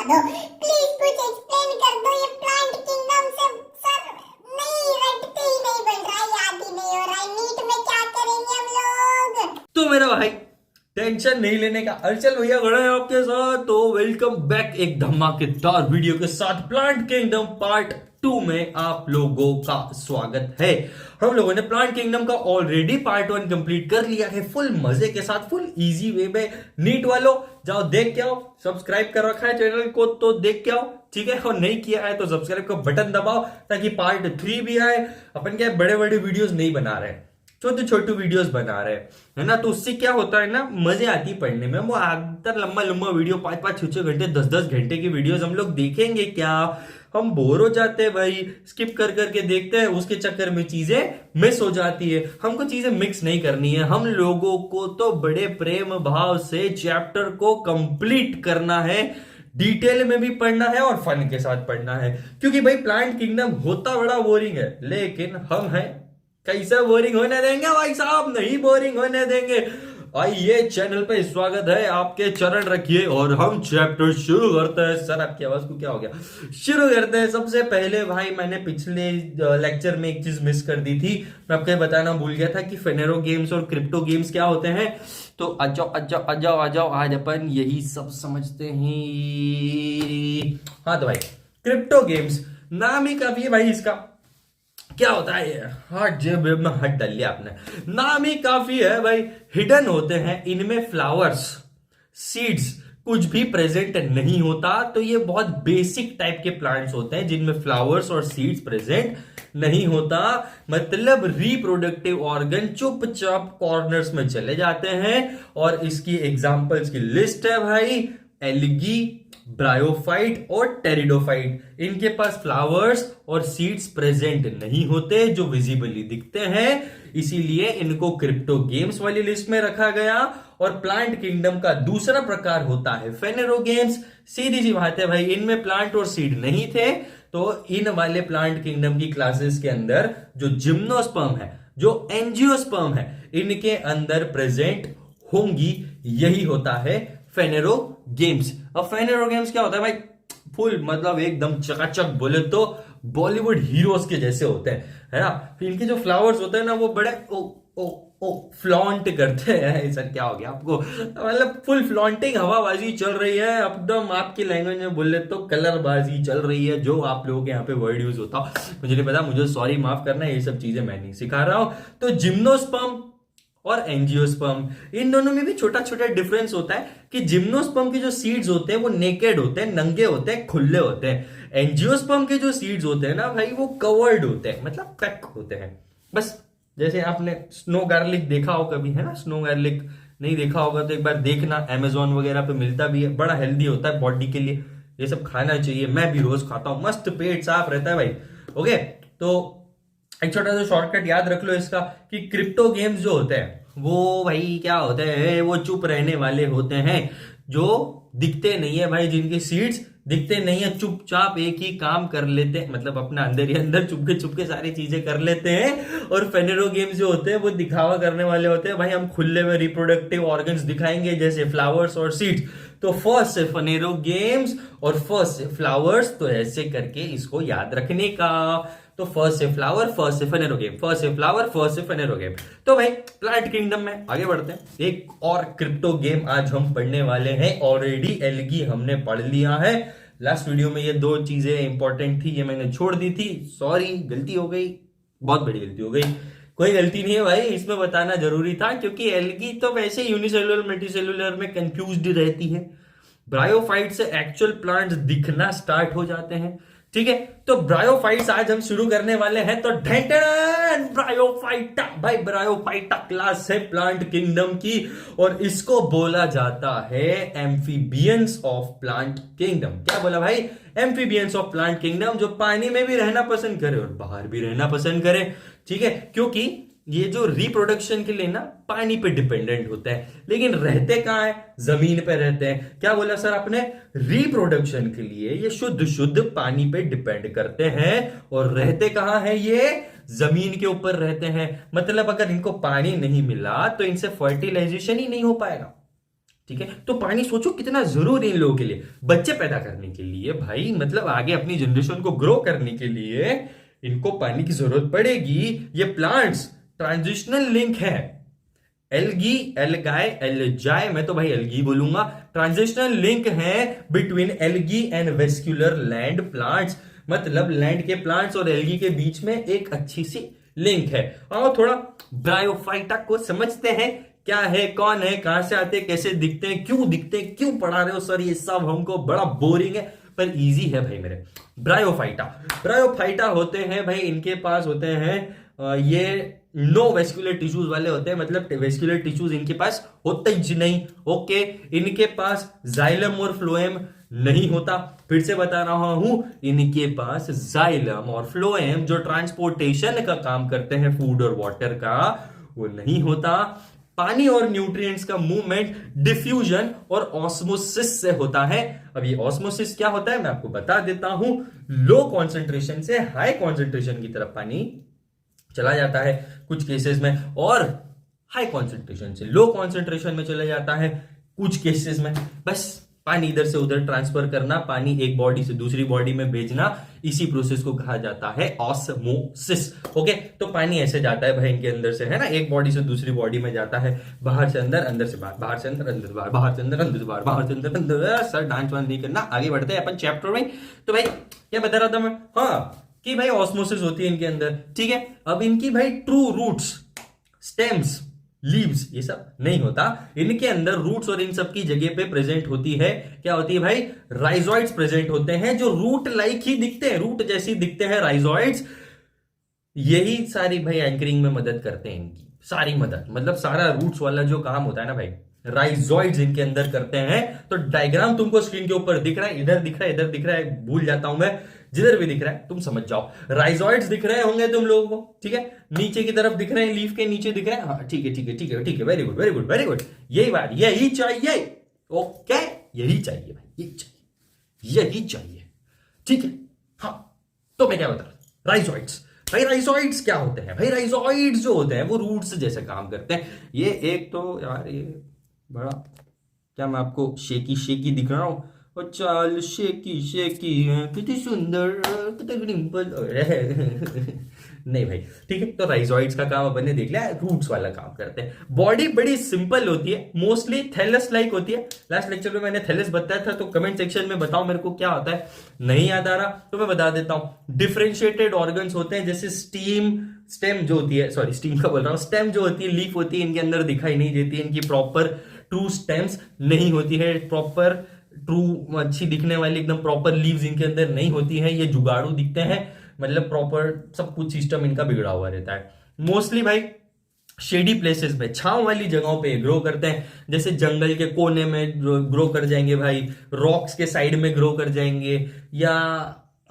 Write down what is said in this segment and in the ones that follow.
दो, प्लीज कुछ एक्सप्लेन कर दो। ये प्लांट किंगडम से सर नहीं रटते ही नहीं बन रहा, याद ही नहीं हो रहा है। नीट में क्या करेंगे हम लोग? तो मेरा भाई टेंशन नहीं लेने का, अर्चल भैया खड़े हैं आपके साथ। तो वेलकम बैक एक धमाकेदार वीडियो के साथ। प्लांट किंगडम पार्ट 2 में आप लोगों का स्वागत है। हम लोगों ने प्लांट किंगडम का ऑलरेडी पार्ट 1 कंप्लीट कर लिया है, फुल मजे के साथ, फुल इजी वे में। नीट वालों जाओ देख के आओ, सब्सक्राइब कर रखा है चैनल को तो देख के आओ, ठीक है। और नहीं किया है तो सब्सक्राइब का बटन दबाओ ताकि पार्ट 3 भी आए। अपन क्या बड़े बड़े वीडियोस नहीं बना रहे, छोटे छोटे वीडियोस बना रहे है ना। तो उससे क्या होता है ना, मजे आती पढ़ने में। वो आकर लंबा लंबा वीडियो 5-5 6-6 घंटे 10-10 घंटे की वीडियोस हम लोग देखेंगे क्या? हम बोर हो जाते हैं भाई, स्किप कर करके देखते हैं, उसके चक्कर में चीजें मिस हो जाती है। हमको चीजें मिक्स नहीं करनी है, हम लोगों को तो बड़े प्रेम भाव से चैप्टर को कंप्लीट करना है, डिटेल में भी पढ़ना है और फन के साथ पढ़ना है। क्योंकि भाई प्लांट किंगडम होता बड़ा बोरिंग है, लेकिन हम हैं कैसे बोरिंग होने देंगे भाई साहब, नहीं बोरिंग होने देंगे। आइए चैनल पे स्वागत है, आपके चरण रखिए और हम चैप्टर शुरू करते हैं। सर आपकी आवाज को क्या हो गया? शुरू करते हैं। सबसे पहले भाई मैंने पिछले लेक्चर में एक चीज मिस कर दी थी, मैं आपको बताना भूल गया था कि फेनेरो गेम्स और क्रिप्टो गेम्स क्या होते हैं। तो आ जाओ आज अपन यही सब समझते हैं। हाँ तो भाई क्रिप्टो गेम्स नाम ही काफी है भाई इसका। क्या होता है ये? हाथ जेब में हाथ डाल लिया आपने, नाम ही काफी है भाई। हिडन होते हैं इनमें फ्लावर्स, सीड्स, कुछ भी प्रेजेंट नहीं होता। तो ये बहुत बेसिक टाइप के प्लांट्स होते हैं जिनमें फ्लावर्स और सीड्स प्रेजेंट नहीं होता। मतलब रिप्रोडक्टिव ऑर्गन चुपचाप कॉर्नर्स में चले जाते हैं। और इसकी एग्जांपल्स की लिस्ट है भाई, एल्गी, ब्रायोफाइट और टेरिडोफाइट। इनके पास फ्लावर्स और सीड्स प्रेजेंट नहीं होते जो विजिबली दिखते हैं, इसीलिए इनको क्रिप्टो गेम्स वाली लिस्ट में रखा गया। और प्लांट किंगडम का दूसरा प्रकार होता है फेनेरो गेम्स। सीधी सी बात है भाई, इनमें प्लांट और सीड नहीं थे, तो इन वाले प्लांट किंगडम की क्लासेस के अंदर जो जिम्नोस्पर्म है, जो एंजियोस्पर्म है, इनके अंदर प्रेजेंट होंगी। यही होता है फेनेरो गेम्स। और फेनेरो गेम्स क्या होता है भाई? फुल मतलब एकदम चकाचक, बोले तो बॉलीवुड हीरोज के जैसे होते हैं, है ना। इनके जो फ्लावर्स होते हैं ना वो बड़े ओ ओ ओ फ्लॉन्ट करते हैं। सर क्या हो गया आपको? मतलब फुल फ्लॉन्टिंग, हवाबाजी चल रही है एकदम। आपकी लैंग्वेज में बोले तो कलरबाजी चल रही है, जो आप लोगों के यहाँ पे वर्ड यूज होता मुझे नहीं पता, मुझे सॉरी माफ करना, ये सब चीजें मैं नहीं सिखा रहा हूं। तो जिम्नोस्पर्म और एंजियोस्पर्म, इन दोनों में भी छोटा छोटा डिफरेंस होता है कि जिम्नोस्पर्म के जो सीड्स होते हैं वो नेकेड होते हैं, नंगे होते हैं, खुले होते हैं। एंजियोस्पर्म के जो सीड्स होते हैं ना भाई, वो कवर्ड होते हैं, मतलब पैक होते हैं। बस जैसे आपने स्नो गार्लिक देखा हो कभी, है ना। स्नो गार्लिक नहीं देखा होगा तो एक बार देखना, अमेजोन वगैरह पे मिलता भी है, बड़ा हेल्दी होता है बॉडी के लिए, ये सब खाना चाहिए। मैं भी रोज खाता हूं, मस्त पेट साफ रहता है भाई। ओके, तो एक छोटा सा शॉर्टकट याद रख लो इसका कि क्रिप्टो गेम्स जो होते हैं वो भाई क्या होते हैं, वो चुप रहने वाले होते हैं, जो दिखते नहीं है भाई, जिनके सीड्स दिखते नहीं है, चुपचाप एक ही काम कर लेते हैं, मतलब अपना अंदर ही अंदर चुपके सारी चीजें कर लेते हैं। और फेनेरो गेम्स जो होते हैं वो दिखावा करने वाले होते हैं भाई, हम खुले में रिप्रोडक्टिव ऑर्गन्स दिखाएंगे जैसे फ्लावर्स और सीड्स। तो फर्स्ट से फेनेरो गेम्स और फर्स्ट से फ्लावर्स, तो ऐसे करके इसको याद रखने का। तो फर्स्ट से फ्लावर, फर्स्ट से फेनेरो गेम, फर्स्ट से फ्लावर, फर्स्ट से फेनेरो गेम। तो भाई प्लांट किंगडम में आगे बढ़ते हैं। एक और क्रिप्टो गेम आज हम पढ़ने वाले हैं। ऑलरेडी एल्गी हमने पढ़ लिया है, लास्ट वीडियो में ये दो चीजें इंपॉर्टेंट थी, ये मैंने छोड़ दी थी, सॉरी, गलती हो गई, बहुत बड़ी गलती हो गई। कोई गलती नहीं है भाई, इसमें बताना जरूरी था क्योंकि एल्गी तो वैसे यूनिसेलुलर मल्टीसेलुलर में कंफ्यूज्ड रहती है। ब्रायोफाइट से एक्चुअल प्लांट्स दिखना स्टार्ट हो जाते हैं, ठीक है। तो ब्रायोफाइट्स आज हम शुरू करने वाले हैं। तो ब्रायोफाइटा भाई, ब्रायोफाइटा क्लास है प्लांट किंगडम की, और इसको बोला जाता है एम्फीबियंस ऑफ प्लांट किंगडम। क्या बोला भाई? एम्फीबियंस ऑफ प्लांट किंगडम, जो पानी में भी रहना पसंद करे और बाहर भी रहना पसंद करे, ठीक है। क्योंकि ये जो रिप्रोडक्शन के लिए ना पानी पे डिपेंडेंट होता है, लेकिन रहते कहां है? जमीन पे रहते हैं। क्या बोला सर आपने? रिप्रोडक्शन के लिए ये शुद्ध पानी पे डिपेंड करते हैं। और रहते कहां है? ये जमीन के ऊपर रहते हैं। मतलब अगर इनको पानी नहीं मिला तो इनसे फर्टिलाइजेशन ही नहीं हो पाएगा, ठीक है। तो पानी सोचो कितना जरूरी इन लोगों के लिए, बच्चे पैदा करने के लिए भाई, मतलब आगे अपनी जनरेशन को ग्रो करने के लिए इनको पानी की जरूरत पड़ेगी। ये प्लांट्स ट्रांजिशनल लिंक है, एल्गी, एल्गाई, एल्जाई, मैं तो भाई एल्गी बोलूंगा। ट्रांजिशनल लिंक है between algae and vascular land plants, मतलब लैंड के प्लांट्स और एल्गी के बीच में एक अच्छी सी लिंक है। आओ थोड़ा ब्रायोफाइटा को समझते हैं, क्या है, कौन है, कहां से आते हैं, कैसे दिखते हैं, क्यों पढ़ा रहे हो सर ये सब, हमको बड़ा बोरिंग है पर इजी है भाई मेरे। ब्रायोफाइटा होते हैं भाई, इनके पास होते हैं ये नो वेस्कुलर टिश्यूज वाले होते हैं, मतलब वेस्कुलर टिश्यूज इनके पास होते ही नहीं। ओके, इनके पास जाइलम और फ्लोएम नहीं होता। फिर से बता रहा हूं, इनके पास जाइलम और फ्लोएम जो ट्रांसपोर्टेशन का काम करते हैं फूड और वाटर का, वो नहीं होता। पानी और न्यूट्रिएंट्स का मूवमेंट डिफ्यूजन और ऑस्मोसिस से होता है। अब ये ऑस्मोसिस क्या होता है मैं आपको बता देता हूं। लो कॉन्सेंट्रेशन से हाई कॉन्सेंट्रेशन की तरफ पानी चला जाता है कुछ केसेस में, और हाई कॉन्सेंट्रेशन से लो कॉन्सेंट्रेशन में चला जाता है कुछ केसेस में। बस पानी इधर से उधर ट्रांसफर करना, पानी एक बॉडी से दूसरी बॉडी में भेजना, इसी प्रोसेस को कहा जाता है ऑस्मोसिस। ओके, तो पानी ऐसे जाता है भाई इनके अंदर से, है ना, एक बॉडी से दूसरी बॉडी में जाता है, बाहर से अंदर, अंदर से बाहर, बाहर से अंदर, अंदर से बाहर, बाहर से अंदर, अंदर से बाहर, बाहर से अंदर, अंदर। सर डांस वांस नहीं करना, आगे बढ़ते हैं अपन चैप्टर में। तो भाई क्या बता रहा था मैं, हाँ, कि भाई ऑस्मोसिस होती है इनके अंदर, ठीक है। अब इनकी भाई ट्रू रूट्स, स्टेम्स, लीव्स ये सब नहीं होता इनके अंदर। रूट्स और इन सब की जगह पे प्रेजेंट होती है, क्या होती है भाई, राइजोइड्स प्रेजेंट होते हैं जो रूट लाइक ही दिखते हैं, रूट जैसी दिखते हैं राइजोइड्स। यही सारी भाई एंकरिंग में मदद करते हैं, इनकी सारी मदद, मतलब सारा रूट्स वाला जो काम होता है ना भाई, राइजोइड्स इनके अंदर करते हैं। तो डायग्राम तुमको स्क्रीन के ऊपर दिख रहा है, इधर दिख रहा है, इधर दिख रहा है, भूल जाता हूं मैं, जिधर भी दिख रहा है तुम समझ जाओ। राइजोइड्स दिख रहे होंगे तुम लोगों को, ठीक है, नीचे की तरफ दिख रहे हैं, लीफ के नीचे दिख रहे हैं, हाँ ठीक है ठीक है ठीक है ठीक है, very good very good very good, यही बात, यही चाहिए। ओके, यही चाहिए भाई, यही चाहिए, यही चाहिए, ठीक है। हाँ, तो मैं क्या बता रहा, राइजोइड्स भाई, राइजोइड्स क्या होते हैं भाई, राइजोइड्स जो होते हैं वो रूट्स जैसे काम करते हैं। ये एक तो यार ये बड़ा, क्या मैं आपको शेकी शेकी दिख रहा हूं, और चाल शेकी शेकी है, कितनी सुंदर, कितनी डिंपल नहीं भाई, ठीक है। तो राइजोइड्स का काम अपन ने देख लिया, रूट्स वाला काम करते हैं। बॉडी बड़ी सिंपल होती है, मोस्टली थैलस लाइक होती है। लास्ट लेक्चर में मैंने थैलस बताया था, तो कमेंट सेक्शन में बताओ मेरे को क्या होता है, नहीं याद आ रहा तो मैं बता देता हूं। डिफरेंशिएटेड ऑर्गन्स होते हैं, जैसे स्टेम जो होती है, सॉरी स्टीम का बोल रहा हूं, स्टेम जो होती है, लीफ होती है, इनके अंदर दिखाई नहीं देती, इनकी प्रॉपर ट्रू स्टेम्स नहीं होती है, प्रॉपर ट्रू अच्छी दिखने वाली एकदम प्रॉपर लीव्स इनके अंदर नहीं होती है, ये जुगाड़ू दिखते हैं, मतलब प्रॉपर सब कुछ सिस्टम इनका बिगड़ा हुआ रहता है। मोस्टली भाई शेडी प्लेसेस पे, छांव वाली जगहों पे ग्रो करते हैं, जैसे जंगल के कोने में ग्रो कर जाएंगे भाई, रॉक्स के साइड में ग्रो कर जाएंगे, या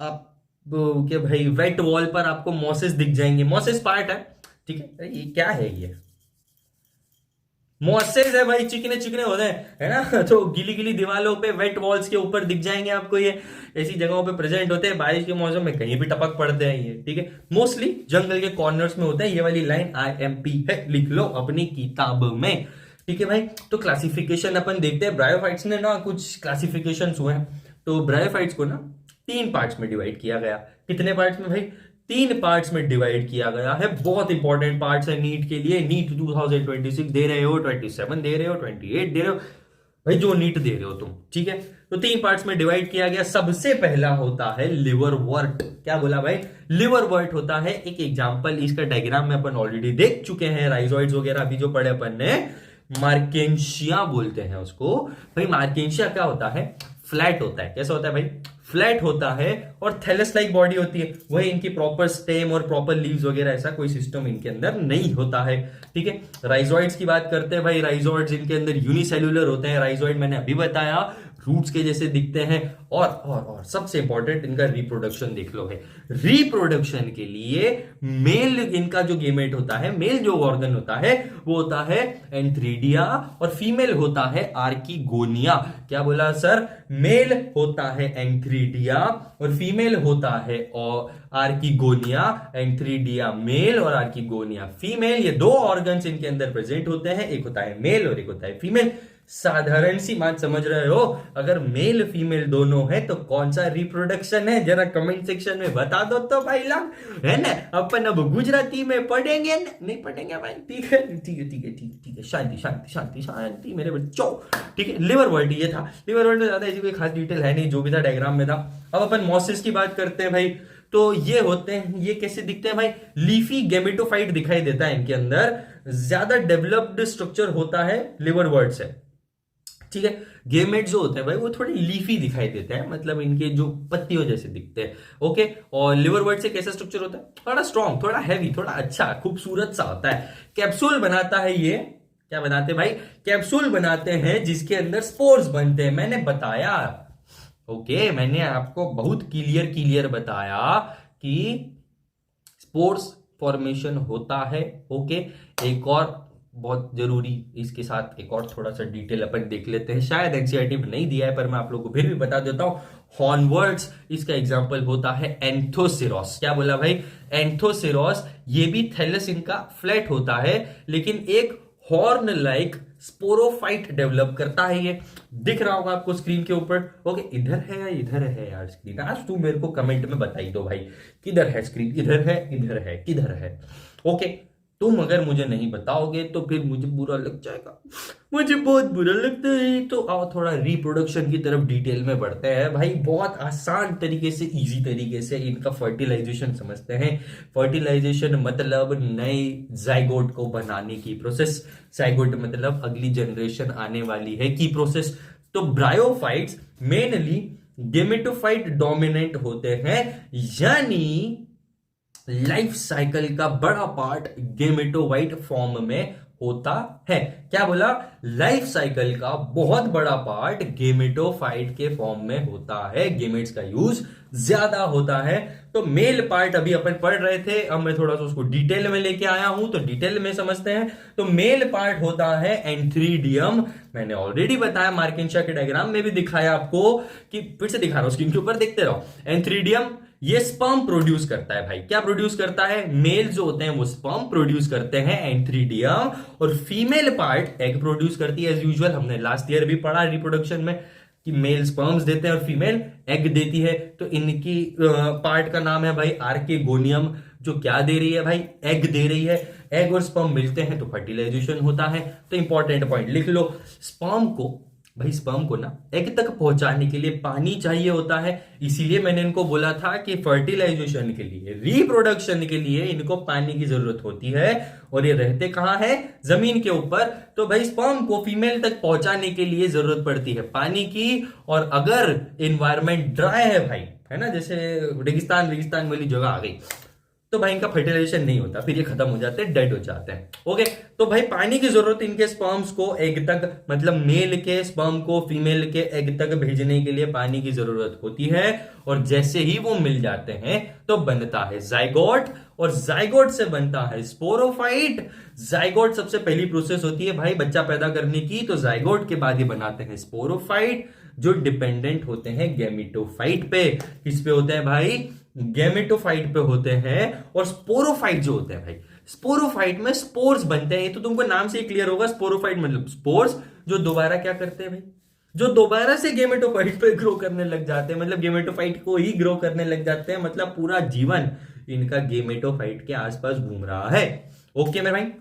आप क्या भाई वेट वॉल पर आपको मॉसेस दिख जाएंगे। मॉसेस पार्ट है, ठीक है, ये क्या है, ये मॉसेस है भाई, चिकने चिकने होते हैं, है ना, तो गीली गीली दीवारों पे, वेट वॉल्स के ऊपर दिख जाएंगे आपको, ये ऐसी जगहों पे प्रेजेंट होते हैं, बारिश के मौसम में कहीं भी टपक पड़ते हैं ये, ठीक है। मोस्टली जंगल के कॉर्नर्स में होते हैं। ये वाली लाइन IMP है, लिख लो अपनी किताब में, ठीक है भाई। तो क्लासिफिकेशन अपन देखते हैं, ब्रायोफाइट्स ने ना कुछ क्लासिफिकेशन हुए हैं। तो ब्रायोफाइट्स को ना 3 पार्ट्स में डिवाइड किया गया। कितने पार्ट्स में भाई, 3 पार्ट्स में डिवाइड किया गया है। बहुत इंपॉर्टेंट पार्ट्स है नीट के लिए। नीट 2026 दे रहे हो, 27 दे रहे हो, 28 दे रहे हो, भाई जो नीट दे रहे हो तुम, ठीक है। तो 3 पार्ट्स में डिवाइड किया गया। सबसे पहला होता है लिवरवर्ट। क्या बोला भाई, लिवरवर्ट होता है। एक एग्जांपल इसका डायग्राम में अपन ऑलरेडी देख चुके हैं, राइजोइड्स वगैरह अभी जो पढ़े अपन ने, मार्केंशिया बोलते हैं उसको भाई। मार्केंशिया क्या होता है, फ्लैट होता है। कैसा होता है भाई, फ्लैट होता है, और थैलस लाइक बॉडी होती है। वही इनकी प्रॉपर स्टेम और प्रॉपर लीव्स वगैरह ऐसा कोई सिस्टम इनके अंदर नहीं होता है, ठीक है। राइजोइड्स की बात करते हैं भाई, राइजोइड्स इनके अंदर यूनिसेल्युलर होते हैं। राइजोइड मैंने अभी बताया, रूट्स के जैसे दिखते हैं। और सबसे इंपॉर्टेंट इनका रिप्रोडक्शन देख लो है। रिप्रोडक्शन के लिए मेल इनका जो गेमेट होता है, मेल जो ऑर्गन होता है वो होता है एंथ्रीडिया, और फीमेल होता है आर्किगोनिया। क्या बोला सर, मेल होता है एंथ्रीडिया और फीमेल होता है आर्किगोनिया। एंथ्रीडिया मेल और आर्किगोनिया फीमेल, ये 2 ऑर्गन्स इनके अंदर प्रेजेंट होते हैं। एक होता है मेल और एक होता है फीमेल। साधारण सी बात समझ रहे हो? अगर मेल फीमेल दोनों है तो कौन सा रिप्रोडक्शन है, जरा कमेंट सेक्शन में बता दो तो भाई लोग, है ना। अपन अब गुजराती में पढ़ेंगे ना? नहीं पढ़ेंगे भाई, ठीक है ठीक है ठीक है ठीक है ठीक है, शांति शांति शांति शांति मेरे बच्चों, ठीक है। लिवर वर्ड ये था, लिवर वर्ड में ज्यादा ऐसी कोई खास डिटेल है नहीं, जो भी था डायग्राम में था। अब अपन मॉसिस की बात करते हैं भाई। तो ये होते हैं, ये कैसे दिखते हैं भाई? लीफी गेमेटोफाइट दिखाई देता है इनके अंदर, ज्यादा डेवलप्ड स्ट्रक्चर होता है लिवर वर्ड से, ठीक है। गेमेट जो होते हैं भाई वो थोड़े लीफी दिखाई देते हैं, मतलब इनके जो पत्तियों जैसे दिखते हैं, ओके। और लिवर वर्ड से कैसा स्ट्रक्चर होता है? थोड़ा स्ट्रॉन्ग, थोड़ा हैवी, थोड़ा अच्छा खूबसूरत सा होता है। कैप्सूल बनाता है ये, क्या बनाते हैं भाई? कैप्सूल बनाते हैं जिसके अंदर स्पोर्स बनते हैं। मैंने बताया, ओके, मैंने आपको बहुत क्लियर बताया कि स्पोर्स फॉर्मेशन होता है, ओके। एक और बहुत जरूरी, इसके साथ एक और थोड़ा सा डिटेल अपन देख लेते हैं, शायद एनसीईआरटी में नहीं दिया है पर मैं आप लोगों को फिर भी बता देता हूं। हॉर्नवर्ड्स, इसका एग्जांपल होता है एंथोसिरोस। क्या बोला भाई? एंथोसिरोस। ये भी थैलस इनका फ्लैट होता है, लेकिन एक हॉर्न लाइक स्पोरोफाइट डेवलप करता है। ये दिख रहा होगा आपको स्क्रीन के ऊपर, ओके। इधर है या इधर है यार स्क्रीन? आज तुम मेरे को कमेंट में बताई दो भाई, किधर है स्क्रीन? इधर है, इधर है, किधर है? ओके, तुम अगर मुझे नहीं बताओगे तो फिर मुझे बुरा लग जाएगा, मुझे बहुत बुरा लगता है। तो आओ थोड़ा रिप्रोडक्शन की तरफ डिटेल में बढ़ते हैं भाई। बहुत आसान तरीके से, इजी तरीके से इनका फर्टिलाइजेशन समझते हैं। फर्टिलाइजेशन मतलब नए जाइगोट को बनाने की प्रोसेस। जाइगोट मतलब अगली जनरेशन आने वाली है की प्रोसेस। तो ब्रायोफाइट्स मेनली गेमेटोफाइट डोमिनेंट होते हैं, यानी लाइफ साइकिल का बड़ा पार्ट गेमेटोफाइट फॉर्म में होता है। क्या बोला? लाइफ साइकिल का बहुत बड़ा पार्ट गेमेटोफाइट के फॉर्म में होता है, गेमेट्स का यूज ज्यादा होता है। तो मेल पार्ट अभी अपन पढ़ रहे थे, अब मैं थोड़ा सा उसको डिटेल में लेके आया हूं, तो डिटेल में समझते हैं। तो मेल पार्ट होता है एंथ्रीडियम। मैंने ऑलरेडी बताया, मार्किंशा के डायग्राम में भी दिखाया आपको, कि फिर से दिखा रहा हूं, स्क्रीन के ऊपर देखते रहो। एंथ्रीडियम ये स्पर्म प्रोड्यूस करता है भाई। क्या प्रोड्यूस करता है? मेल जो होते हैं वो स्पर्म प्रोड्यूस करते हैं, एंथ्रीडियम। और फीमेल पार्ट एग प्रोड्यूस करती है एज यूजुअल। हमने लास्ट ईयर भी पढ़ा रिप्रोडक्शन में कि मेल स्पर्म्स देते हैं और फीमेल एग देती है। तो इनकी पार्ट का नाम है भाई आर्केगोनियम, जो क्या दे रही है भाई? एग दे रही है। एग और स्पर्म मिलते हैं तो फर्टिलाइजेशन होता है। तो इंपॉर्टेंट पॉइंट लिख लो, स्पर्म को भाई, स्पर्म को ना एग तक पहुंचाने के लिए पानी चाहिए होता है। इसीलिए मैंने इनको बोला था कि फर्टिलाइजेशन के लिए, रिप्रोडक्शन के लिए इनको पानी की जरूरत होती है। और ये रहते कहां है? जमीन के ऊपर। तो भाई स्पर्म को फीमेल तक पहुंचाने के लिए जरूरत पड़ती है पानी की। और अगर एनवायरमेंट ड्राई है भाई, है ना, जैसे रेगिस्तान रेगिस्तान वाली जगह आ गई, तो भाई इनका फर्टिलाइजेशन नहीं होता, फिर ये खत्म हो जाते हैं, डेड हो जाते हैं, ओके। तो भाई पानी की जरूरत इनके स्पर्म्स को एग तक, मतलब मेल के स्पर्म को फीमेल के एग तक भेजने के लिए पानी की जरूरत होती है। और जैसे ही वो मिल जाते हैं तो बनता है जाइगोट, और जाइगोट से बनता है स्पोरोफाइट। जाइगोट सबसे पहली प्रोसेस होती है भाई बच्चा पैदा करने की, तो जाइगोट के बाद ये बनाते हैं स्पोरोफाइट, जो डिपेंडेंट होते हैं गेमेटोफाइट पे। किस पे होते हैं भाई? गेमेटोफाइट पे होते हैं। और स्पोरोफाइट जो होते हैं भाई, स्पोरोफाइट में स्पोर्स बनते हैं। तो तुमको नाम से ही क्लियर होगा, स्पोरोफाइट मतलब स्पोर्स, जो दोबारा क्या करते हैं भाई? जो दोबारा से गेमेटोफाइट पे ग्रो करने लग जाते हैं, मतलब गेमेटोफाइट को ही ग्रो करने लग जाते हैं, मतलब पूरा जीवन इनका गेमेटोफाइट के आसपास घूम रहा है, ओके मेरे भाई।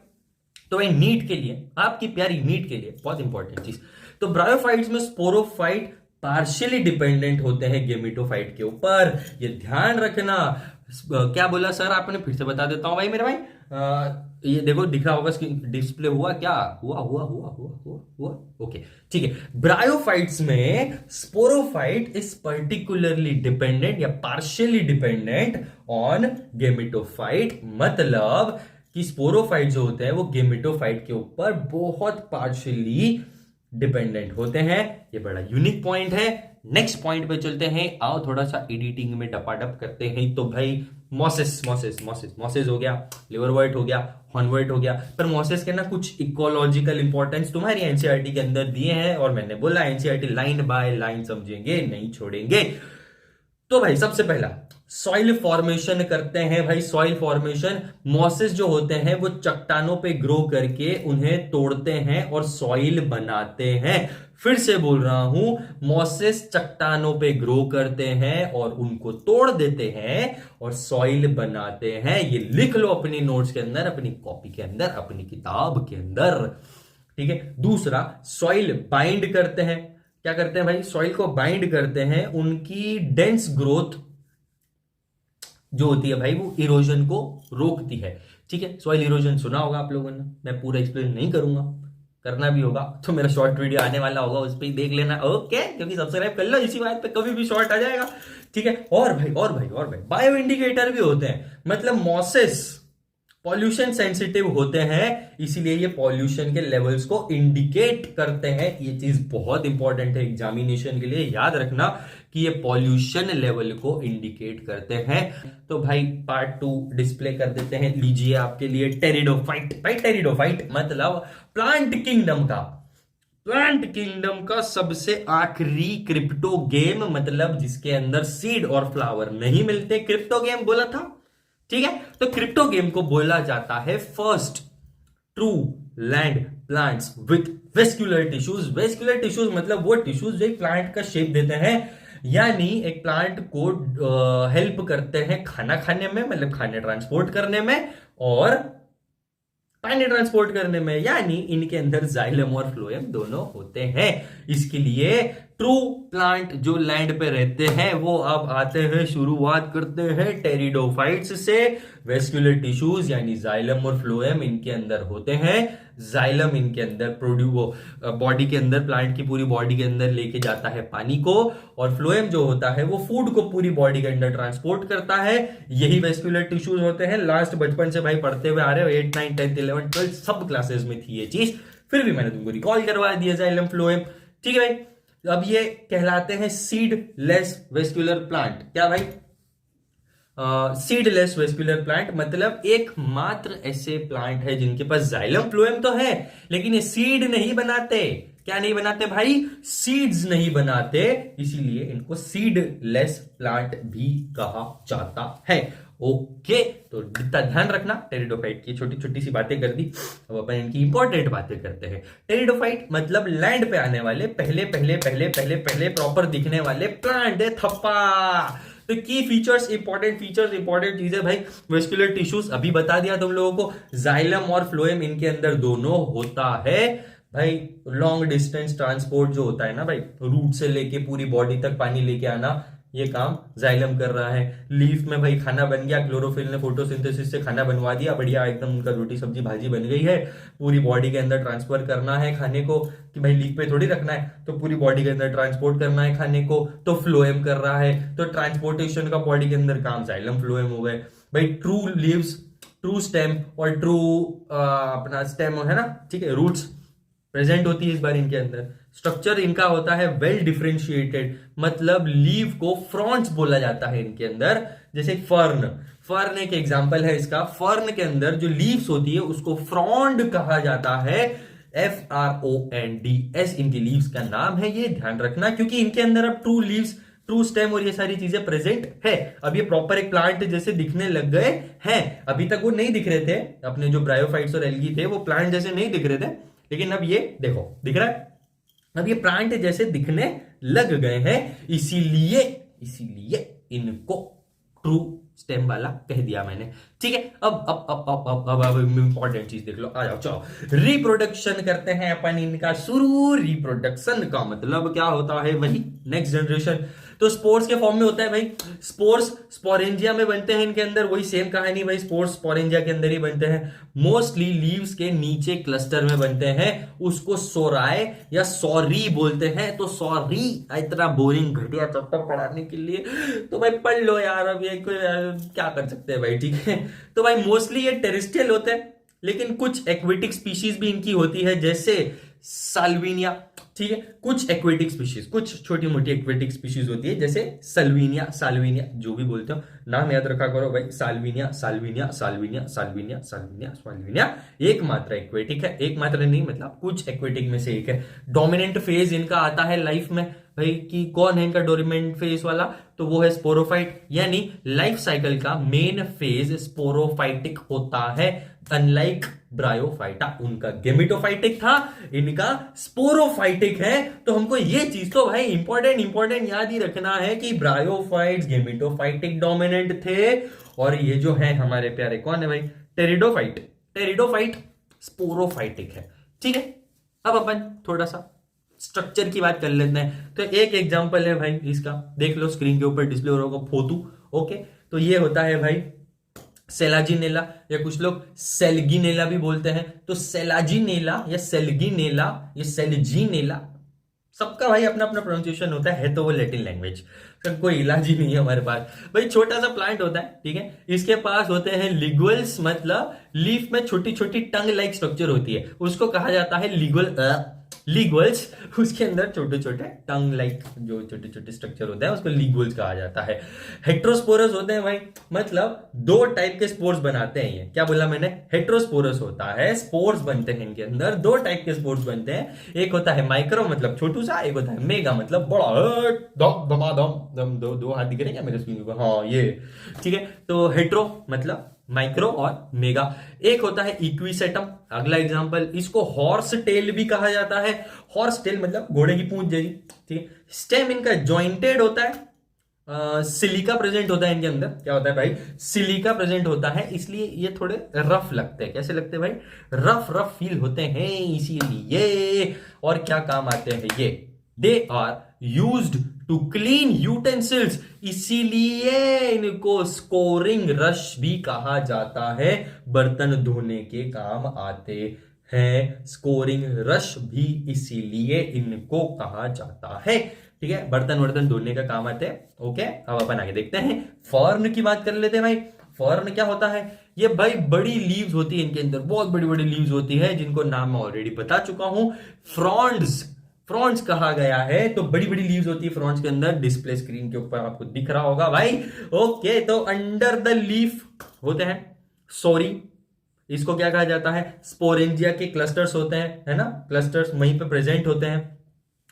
तो भाई नीट के लिए, आपकी प्यारी नीट के लिए बहुत इंपॉर्टेंट चीज, तो ब्रायोफाइट्स में स्पोरोफाइट पार्शियली डिपेंडेंट होते हैं गेमेटोफाइट के ऊपर, ये ध्यान रखना। क्या बोला सर आपने? फिर से बता देता हूं भाई मेरे भाई। ये देखो दिख रहा होगा डिस्प्ले, हुआ क्या? हुआ ओके, ठीक है। ब्रायोफाइट्स में स्पोरोफाइट इज पर्टिकुलरली डिपेंडेंट या पार्शियली डिपेंडेंट ऑन गेमेटोफाइट, मतलब कि स्पोरोफाइट जो होते हैं वो गेमेटोफाइट के ऊपर बहुत पार्शियली डिपेंडेंट होते हैं। ये बड़ा यूनिक पॉइंट है। नेक्स्ट पॉइंट पे चलते हैं, आओ थोड़ा सा एडिटिंग में डपाडप करते हैं। तो भाई मोसेस हो गया, लिवरवर्ट हो गया, हॉर्नवर्ट हो गया, पर मोसेस के ना कुछ इकोलॉजिकल इंपॉर्टेंस तुम्हारी एनसीईआरटी के अंदर दिए हैं, और मैंने बोला एनसीईआरटी लाइन बाय लाइन समझेंगे, नहीं छोड़ेंगे। तो भाई सबसे पहला सॉइल फॉर्मेशन करते हैं भाई। सॉइल फॉर्मेशन, मॉसेस जो होते हैं वो चट्टानों पे ग्रो करके उन्हें तोड़ते हैं और सॉइल बनाते हैं। फिर से बोल रहा हूं, मॉसेस चट्टानों पे ग्रो करते हैं और उनको तोड़ देते हैं और सॉइल बनाते हैं। ये लिख लो अपनी नोट्स के अंदर, अपनी कॉपी के अंदर, अपनी किताब के अंदर, ठीक है। दूसरा, सॉइल बाइंड करते हैं। क्या करते हैं भाई? सॉइल को बाइंड करते हैं। उनकी डेंस ग्रोथ जो होती है भाई वो इरोजन को रोकती है, ठीक है। सॉइल इरोजन सुना होगा आप लोगों ने, मैं पूरा एक्सप्लेन नहीं करूंगा, करना भी होगा तो मेरा शॉर्ट वीडियो आने वाला होगा, उस पर ही देख लेना, ओके। क्योंकि सब्सक्राइब कर लो, इसी बात पे कभी भी शॉर्ट आ जाएगा, ठीक है। और भाई बायो इंडिकेटर भी होते हैं, मतलब मॉसेस पॉल्यूशन सेंसिटिव होते हैं, इसीलिए ये पॉल्यूशन के लेवल्स को इंडिकेट करते हैं। ये चीज बहुत इंपॉर्टेंट है एग्जामिनेशन के लिए, याद रखना कि ये पॉल्यूशन लेवल को इंडिकेट करते हैं। तो भाई पार्ट 2 डिस्प्ले कर देते हैं, लीजिए आपके लिए टेरिडोफाइट। भाई टेरिडोफाइट मतलब प्लांट किंगडम का सबसे आखिरी क्रिप्टो गेम, मतलब जिसके अंदर सीड और फ्लावर नहीं मिलते, क्रिप्टो गेम बोला था, ठीक है। तो क्रिप्टो गेम को बोला जाता है first true land plants with vascular tissues. Vascular tissues मतलब वो टिश्यूज जो एक प्लांट का शेप देते हैं, यानी एक प्लांट को हेल्प करते हैं खाना खाने में, मतलब खाने ट्रांसपोर्ट करने में और पानी ट्रांसपोर्ट करने में, यानी इनके अंदर जाइलम और फ्लोएम दोनों होते हैं। इसके लिए ट्रू प्लांट जो लैंड पे रहते हैं वो अब आते हैं, शुरुआत करते हैं टेरिडोफाइट्स से। वेस्कुलर टिश्यूज यानी जाइलम और फ्लोएम इनके अंदर होते हैं। जाइलम इनके अंदर बॉडी के अंदर, प्लांट की पूरी बॉडी के अंदर लेके जाता है पानी को, और फ्लोएम जो होता है वो फूड को पूरी बॉडी के अंदर ट्रांसपोर्ट करता है। यही वेस्कुलर टिश्यूज होते हैं। लास्ट बचपन से भाई पढ़ते हुए आ रहे हो, 8, 9, 10, 11, 12 सब क्लासेस में थी ये चीज, फिर भी मैंने तुमको रिकॉल करवा दिया जाइलम फ्लोएम, ठीक है भाई। अब ये कहलाते हैं सीडलेस वेस्कुलर प्लांट। क्या भाई? सीडलेस वेस्कुलर प्लांट मतलब एकमात्र ऐसे प्लांट है जिनके पास जाइलम फ्लोएम तो है, लेकिन ये सीड नहीं बनाते। क्या नहीं बनाते भाई? सीड्स नहीं बनाते, इसीलिए इनको सीडलेस प्लांट भी कहा जाता है। ओके, तो इतना ध्यान रखना। टेरिडोफाइट की छोटी छोटी सी बातें कर दी, अब अपन इनकी इंपॉर्टेंट बातें करते हैं। टेरिडोफाइट मतलब लैंड पे आने वाले पहले प्रॉपर दिखने वाले प्लांट है, थप्पा। तो की फीचर्स, इंपॉर्टेंट चीजें भाई, वेस्कुलर टिश्यूज अभी बता दिया तुम लोगों को, जाइलम और फ्लोएम इनके अंदर दोनों होता है भाई। लॉन्ग डिस्टेंस ट्रांसपोर्ट जो होता है ना भाई, रूट से लेके पूरी बॉडी तक पानी लेके आना, ये काम जाइलम कर रहा है। लीफ में भाई खाना बन गया, क्लोरोफिल ने फोटोसिंथेसिस से खाना बनवा दिया, बढ़िया एकदम उनका रोटी सब्जी भाजी बन गई है। पूरी बॉडी के अंदर ट्रांसफर करना है खाने को, कि भाई लीफ पे थोड़ी रखना है, तो पूरी बॉडी के अंदर ट्रांसपोर्ट करना है खाने को, तो फ्लोएम कर रहा है। तो ट्रांसपोर्टेशन का बॉडी के अंदर काम जाइलम फ्लोएम हो गए भाई। ट्रू लीव्स, ट्रू स्टेम और ट्रू अपना स्टेम है ना, ठीक है, रूट्स प्रेजेंट होती है इस बार इनके अंदर। स्ट्रक्चर इनका होता है वेल डिफरेंशिएटेड, मतलब लीव को फ्रॉन्ट्स बोला जाता है इनके अंदर। जैसे फर्न एक एग्जांपल है इसका। फर्न के अंदर जो लीव्स होती है उसको फ्रॉन्ड कहा जाता है, FRONDS इनकी लीव्स का नाम है। ये ध्यान रखना, क्योंकि इनके अंदर अब ट्रू लीव्स, ट्रू स्टेम और ये सारी चीजें प्रेजेंट है। अब ये प्रॉपर एक प्लांट जैसे दिखने लग गए हैं। अभी तक वो नहीं दिख रहे थे, अपने जो ब्रायोफाइट्स और एल्गी थे वो प्लांट जैसे नहीं दिख रहे थे, लेकिन अब ये देखो दिख रहा है, अब ये प्लांट जैसे दिखने लग गए हैं। इसीलिए इनको ट्रू स्टेम वाला कह दिया मैंने, ठीक है। अब इंपॉर्टेंट चीज देख लो, आ जाओ चलो। रिप्रोडक्शन करते हैं अपन इनका शुरू। रिप्रोडक्शन का मतलब क्या होता है? वही नेक्स्ट जनरेशन। तो स्पोर्स के फॉर्म में होता है भाई। स्पोर्स स्पोरेंजिया में बनते हैं इनके अंदर, वही सेम कहानी भाई, स्पोर्स स्पोरेंजिया के अंदर ही बनते हैं। मोस्टली लीव्स के नीचे क्लस्टर में बनते हैं, उसको सोराय या सॉरी बोलते हैं। तो सॉरी इतना बोरिंग घटिया चैप्टर पढ़ाने के लिए तो भाई पढ़ लो यार, अब ये क्या कर सकते हैं भाई, ठीक है। तो भाई मोस्टली ये टेरेस्ट्रियल होते हैं, लेकिन कुछ एक्वेटिक स्पीशीज भी इनकी होती है, जैसे साल्विनिया, ठीक है। कुछ एक्वेटिक स्पीशीज, कुछ छोटी मोटी एक्वेटिक स्पीशीज होती है, जैसे साल्विनिया जो भी बोलते हो, नाम याद रखा करो भाई। साल्विनिया एकमात्र एक्वेटिक है, एकमात्र नहीं मतलब कुछ एक्वेटिक में से एक है। डोमिनेंट फेज इनका आता है लाइफ में, भाई कि कौन है इनका डोमिनेंट फेज वाला, तो वो है स्पोरोफाइट, यानी लाइफ साइकिल का मेन फेज स्पोरोफाइटिक होता है, अनलाइक ब्रायोफाइटा। उनका गेमिटोफाइटिक था, इनका स्पोरोफाइटिक है। तो हमको ये चीज तो भाई इंपॉर्टेंट याद ही रखना है कि ब्रायोफाइट्स गेमिटोफाइटिक डोमिनेंट थे, और ये जो है हमारे प्यारे कौन है भाई, टेरिडोफाइट स्पोरोफाइटिक है। ठीक है, अब अपन थोड़ा सा स्ट्रक्चर की बात कर लेते हैं। तो एक एग्जांपल है भाई इसका, देख लो स्क्रीन के ऊपर डिस्प्ले हो रहा होगा, फोटो। ओके, तो ये होता है भाई सेलाजिनेला, या कुछ लोग सेल्गिनेला भी बोलते हैं। तो सेलाजिनेला या सेल्गिनेला या सेल्जीनेला, सबका भाई अपना अपना प्रोनाउंसिएशन होता है तो वो लैटिन लैंग्वेज का कोई इलाज ही नहीं है हमारे पास। भाई छोटा सा प्लांट होता है, ठीक है, इसके पास होते हैं लिगुअल्स, मतलब लीफ में छोटी छोटी टंग लाइक स्ट्रक्चर होती है, उसको कहा जाता है लिगुअल्स। उसके अंदर छोटे छोटे टंग लाइक जो छोटे छोटे स्ट्रक्चर होते हैं उसको लिगुअल्स कहा जाता है। हेट्रोस्पोरस होते हैं भाई, मतलब दो टाइप के स्पोर्स बनाते हैं। ये क्या बोला मैंने, हेट्रोस्पोरस होता है, स्पोर्स बनते हैं इनके अंदर, दो टाइप के स्पोर्स बनते हैं। एक होता है माइक्रो मतलब छोटू सा, एक होता है मेगा मतलब बड़ा। दो हाथ दिख रहे हैं क्या मेरे स्क्रीन पर, हाँ ये ठीक है। तो हेट्रो मतलब माइक्रो और मेगा। एक होता है इक्विसेटम, अगला एग्जांपल, इसको हॉर्स टेल भी कहा जाता है। हॉर्स टेल मतलब घोड़े की पूंछ जैसी, ठीक है। स्टेम इनका जॉइंटेड होता है, सिलिका प्रेजेंट होता है इनके अंदर। क्या होता है भाई, सिलिका प्रेजेंट होता है, इसलिए ये थोड़े रफ लगते हैं। कैसे लगते हैं भाई, रफ फील होते हैं, इसीलिए। और क्या काम आते हैं ये, they are used to clean utensils, इसीलिए इनको स्कोरिंग रश भी कहा जाता है, बर्तन धोने के काम आते हैं। स्कोरिंग रश भी इसीलिए इनको कहा जाता है, ठीक है, बर्तन धोने का काम आते हैं। ओके, अब अपन आगे देखते हैं, फर्न की बात कर लेते हैं भाई। फर्न क्या होता है, ये भाई बड़ी लीव्स होती है इनके अंदर, बहुत बड़ी बड़ी लीव्स होती है, जिनको नाम मैं ऑलरेडी बता चुका हूं, फ्रॉन्ड्स कहा गया है। तो बड़ी बड़ी लीव्स होती है फ्रॉन्ड्स के अंदर, डिस्प्ले स्क्रीन के ऊपर आपको दिख रहा होगा भाई। ओके, तो अंडर द लीफ होते हैं सॉरी, इसको क्या कहा जाता है, स्पोरेंजिया के क्लस्टर्स होते हैं, है ना, क्लस्टर्स वहीं पे प्रेजेंट होते हैं।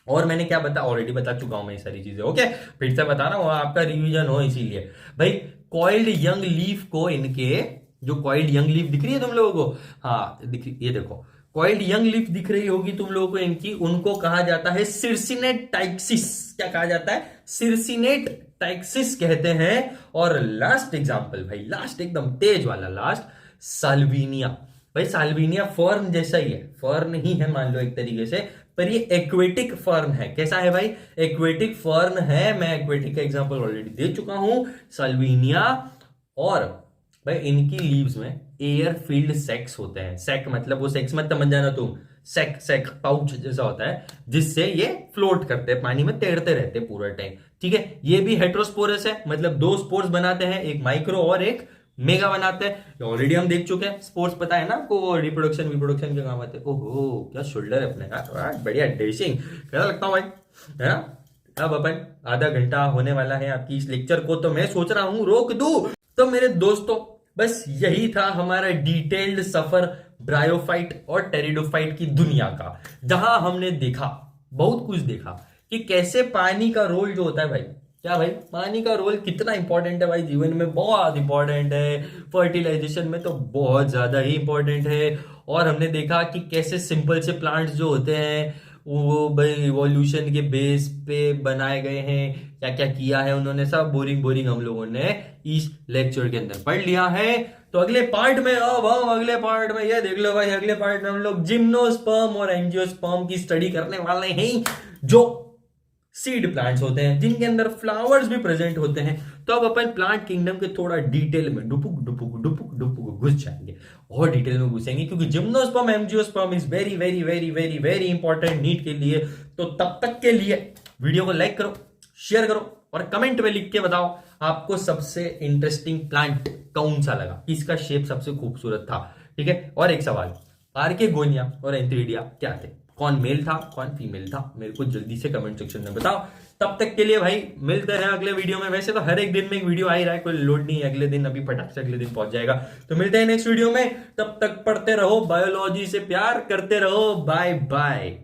और मैंने क्या ऑलरेडी बता चुका हूं मैं ये सारी चीजें। ओके, फिर से बता रहा हूं, आपका रिवीजन हो इसीलिए भाई। कॉइल्ड यंग लीफ को, इनके जो कॉइल्ड यंग लीफ दिख रही है तुम लोगों को, हाँ दिख रही, ये देखो कॉइल्ड यंग लीफ दिख रही होगी तुम लोगों को इनकी, उनको कहा जाता है सिरसिनेट टाइक्सिस। क्या कहा जाता है, सिरसिनेट टाइक्सिस कहते हैं। और लास्ट एग्जांपल भाई, लास्ट एकदम तेज वाला लास्ट, साल्विनिया। भाई साल्विनिया फर्न जैसा ही है, फर्न ही है मान लो एक तरीके से, पर ये एक्वेटिक फर्न है। कैसा है भाई, एक्वेटिक फर्न है। मैं एक्वेटिक का एग्जांपल ऑलरेडी दे चुका हूं, साल्विनिया। और भाई इनकी लीव्स में एयर फील्ड सेक्स होते हैं। सेक मतलब वो सेक्स मत समझ जाना तुम, सेक पाउच जैसा होता है, जिससे ये फ्लोट करते हैं, पानी में तैरते रहते हैं पूरा टाइम, ठीक है। ये भी हेट्रोस्पोरस है, मतलब दो स्पोर्स बनाते हैं, एक माइक्रो और एक मेगा बनाते हैं। ऑलरेडी हम देख चुके हैं, स्पोर्ट्स पता है ना आपको, रिप्रोडक्शन के काम आते हैं। ओहो क्या शोल्डर है अपने का, बढ़िया ड्रेसिंग, कैसा लगता हूं भाई, है ना। अब अपन आधा घंटा होने वाला है आपकी इस लेक्चर को, तो मैं सोच रहा हूं रोक दूं। तो मेरे दोस्तों बस यही था हमारा डिटेल्ड सफर ब्रायोफाइट और टेरिडोफाइट की दुनिया का, जहां हमने देखा, बहुत कुछ देखा कि कैसे पानी का रोल जो होता है भाई, क्या भाई पानी का रोल कितना इंपॉर्टेंट है भाई जीवन में, बहुत इंपॉर्टेंट है। फर्टिलाइजेशन में तो बहुत ज्यादा ही इंपॉर्टेंट है। और हमने देखा कि कैसे सिंपल से प्लांट्स जो होते हैं वो भाई इवोल्यूशन के बेस पे बनाए गए हैं, क्या क्या किया है उन्होंने, सब बोरिंग हम लोगों ने इस लेक्चर के अंदर पढ़ लिया है। तो अगले पार्ट में, अब हम अगले पार्ट में ये देख लो भाई, अगले पार्ट में हम लोग जिम्नोस्पर्म और एंजियोस्पर्म की स्टडी करने वाले हैं, जो सीड प्लांट्स होते हैं, जिनके अंदर फ्लावर्स भी प्रेजेंट होते हैं। तो अब अपन प्लांट किंगडम के थोड़ा डिटेल में डुपुक घुस जाएंगे, और डिटेल में घुसेंगे, क्योंकि gymnosperm angiosperm is very very very very very important NEET के लिए। तो तब तक के लिए वीडियो को लाइक करो, शेयर करो, और कमेंट में लिख के बताओ आपको सबसे इंटरेस्टिंग प्लांट कौन सा लगा, किसका शेप सबसे खूबसूरत था, ठीक है। और एक सवाल, आर्केगोनिया और एंथ्रीडिया क्या थे, कौन मेल था कौन फीमेल था, मेरे को जल्दी से कमेंट सेक्शन में बताओ। तब तक के लिए भाई मिलते हैं अगले वीडियो में। वैसे तो हर एक दिन में एक वीडियो आ ही रहा है, कोई लोड नहीं है, अगले दिन अभी फटाक से अगले दिन पहुंच जाएगा। तो मिलते हैं नेक्स्ट वीडियो में, तब तक पढ़ते रहो, बायोलॉजी से प्यार करते रहो, बाय बाय।